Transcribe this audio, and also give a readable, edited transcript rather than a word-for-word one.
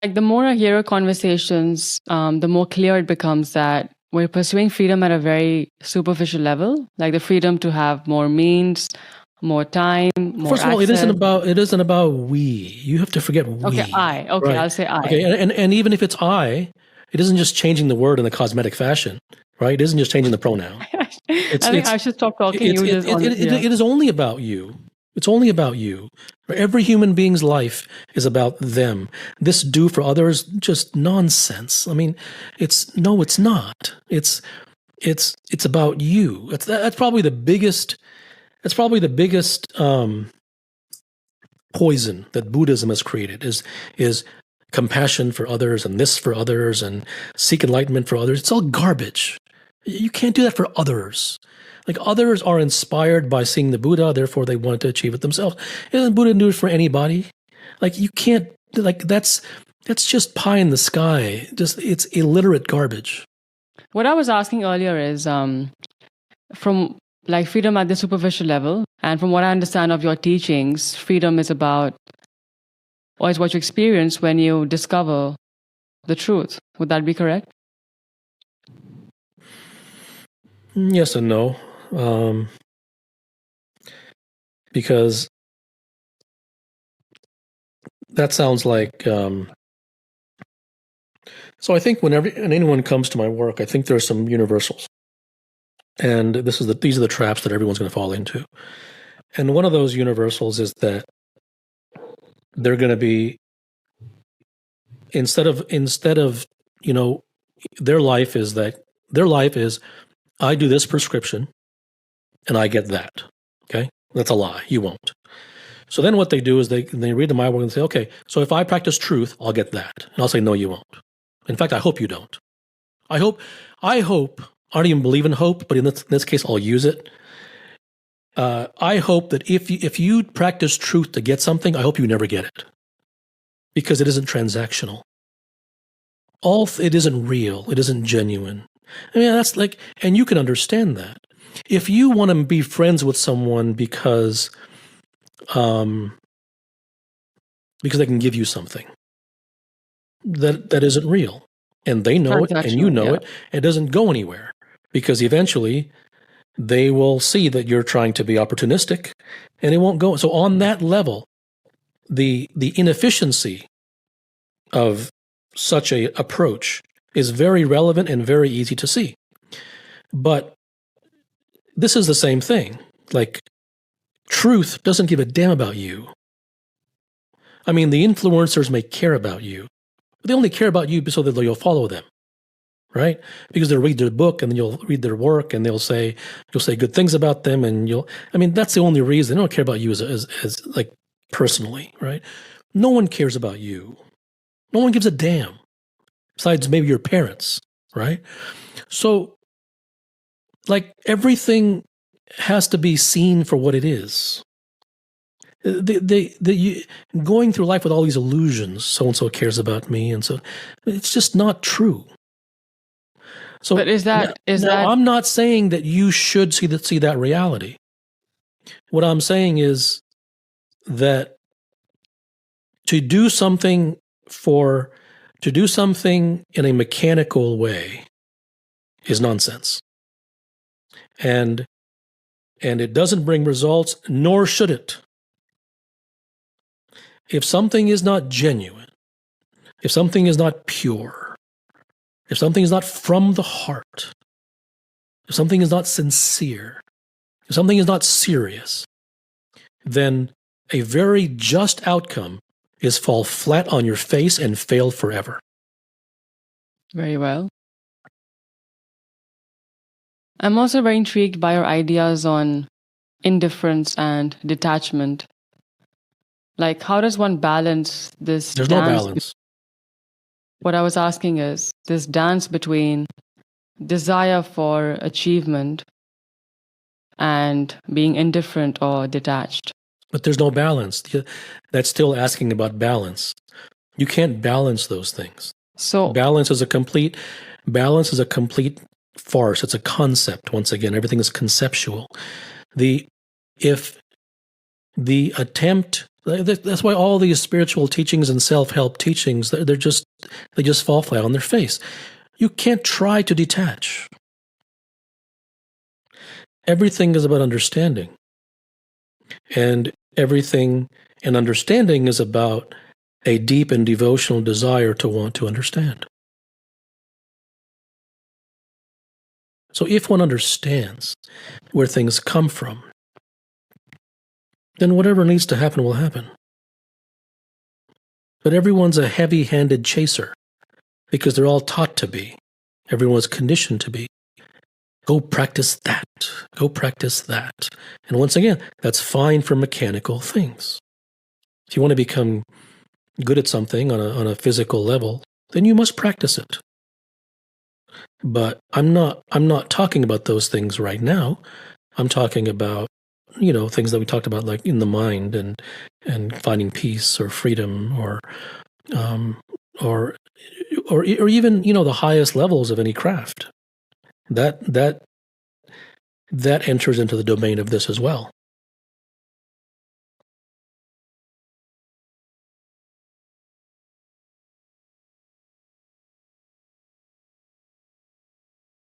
Like the more I hear our conversations, the more clear it becomes that we're pursuing freedom at a very superficial level, like the freedom to have more means, more time, more First of all, access. it isn't about we. You have to forget we. Okay, I. Okay, right? I'll say I. Okay, and even if it's I, it isn't just changing the word in a cosmetic fashion, right? It isn't just changing the pronoun. I think I should stop talking. You just it is only about you. It's only about you. Every human being's life is about them. This do for others, just nonsense. I mean, it's not. It's about you. That's probably the biggest. That's probably the biggest poison that Buddhism has created is compassion for others and this for others and seek enlightenment for others. It's all garbage. You can't do that for others. Like others are inspired by seeing the Buddha, therefore they want to achieve it themselves. And Buddha do it for anybody. Like you can't. Like that's just pie in the sky. Just it's illiterate garbage. What I was asking earlier is from like freedom at the superficial level, and from what I understand of your teachings, freedom is about, or is what you experience when you discover the truth. Would that be correct? Yes and no. Because that sounds like so I think whenever anyone comes to my work, I think there are some universals. And these are the traps that everyone's going to fall into. And one of those universals is that they're going to be instead of their life is I do this prescription and I get that. Okay? That's a lie. You won't. So then what they do is they read the my work and say, okay, so if I practice truth, I'll get that. And I'll say, no, you won't. In fact, I hope you don't. I hope, I don't even believe in hope, but in this case, I'll use it. I hope that if you practice truth to get something, I hope you never get it. Because it isn't transactional. It isn't real. It isn't genuine. I mean, that's like, and you can understand that. If you want to be friends with someone because they can give you something that isn't real, and they know it, and you know it doesn't go anywhere because eventually they will see that you're trying to be opportunistic, and it won't go. So on that level, the inefficiency of such a approach is very relevant and very easy to see. But this is the same thing. Like, truth doesn't give a damn about you. I mean, the influencers may care about you, but they only care about you so that you'll follow them, right? Because they'll read their book and then you'll read their work and you'll say good things about them and that's the only reason. They don't care about you as like personally, right? No one cares about you. No one gives a damn, besides maybe your parents, right? So, like, everything has to be seen for what it is. Going through life with all these illusions, so-and-so cares about me, and so it's just not true. So, but is that I'm not saying that you should see that reality. What I'm saying is that to do something in a mechanical way is nonsense. And it doesn't bring results, nor should it. If something is not genuine, if something is not pure, if something is not from the heart, if something is not sincere, if something is not serious, then a very just outcome is fall flat on your face and fail forever. Very well. I'm also very intrigued by your ideas on indifference and detachment. Like, how does one balance this? There's no balance. What I was asking is this dance between desire for achievement and being indifferent or detached. But there's no balance. That's still asking about balance. You can't balance those things. So balance is a complete farce. It's a concept. Once again, everything is conceptual. If the attempt, That's why all these spiritual teachings and self-help teachings, they just fall flat on their face. You can't try to detach. Everything is about understanding. And everything and understanding is about a deep and devotional desire to want to understand. So if one understands where things come from, then whatever needs to happen will happen. But everyone's a heavy-handed chaser because they're all taught to be. Everyone's conditioned to be. Go practice that. Go practice that. And once again, that's fine for mechanical things. If you want to become good at something on a physical level, then you must practice it. But I'm not talking about those things right now. I'm talking about, things that we talked about, like in the mind and finding peace or freedom or even, the highest levels of any craft. That enters into the domain of this as well.